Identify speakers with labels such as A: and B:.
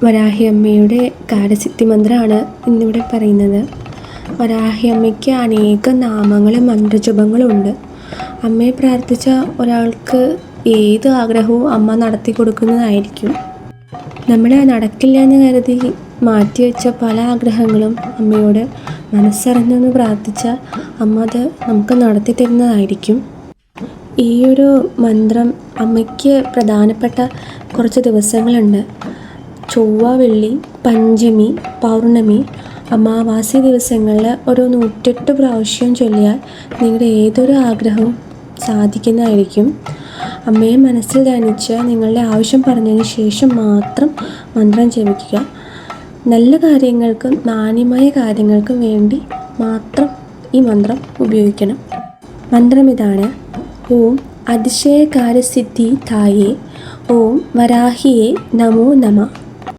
A: വരാഹി അമ്മയുടെ കാര്യസിദ്ധി മന്ത്രമാണ് ഇന്നിവിടെ പറയുന്നത്. വരാഹി അമ്മയ്ക്ക് അനേകം നാമങ്ങളും മന്ത്രജപങ്ങളും ഉണ്ട്. അമ്മയെ പ്രാർത്ഥിച്ച ഒരാൾക്ക് ഏത് ആഗ്രഹവും അമ്മ നടത്തി കൊടുക്കുന്നതായിരിക്കും. നമ്മൾ നടക്കില്ല എന്ന് കരുതി മാറ്റിവെച്ച പല ആഗ്രഹങ്ങളും അമ്മയോട് മനസ്സറിഞ്ഞൊന്ന് പ്രാർത്ഥിച്ചാൽ അമ്മ അത് നമുക്ക് നടത്തി തരുന്നതായിരിക്കും. ഈ ഒരു മന്ത്രം അമ്മയ്ക്ക് പ്രധാനപ്പെട്ട കുറച്ച് ദിവസങ്ങളുണ്ട്. ചൊവ്വ, വെള്ളി, പഞ്ചമി, പൗർണമി, അമാവാസി ദിവസങ്ങളിൽ ഒരു 108 പ്രാവശ്യം ചൊല്ലിയാൽ നിങ്ങളുടെ ഏതൊരു ആഗ്രഹവും സാധിക്കുന്നതായിരിക്കും. അമ്മയെ മനസ്സിൽ ധ്യാനിച്ച് നിങ്ങളുടെ ആവശ്യം പറഞ്ഞതിന് ശേഷം മാത്രം മന്ത്രം ജപിക്കുക. നല്ല കാര്യങ്ങൾക്കും മാന്യമായ കാര്യങ്ങൾക്കും വേണ്ടി മാത്രം ഈ മന്ത്രം ഉപയോഗിക്കണം. മന്ത്രം ഇതാണ്: ഓം അതിശയകാര്യസിദ്ധി തായേ ഓം വരാഹിയേ നമോ നമഃ.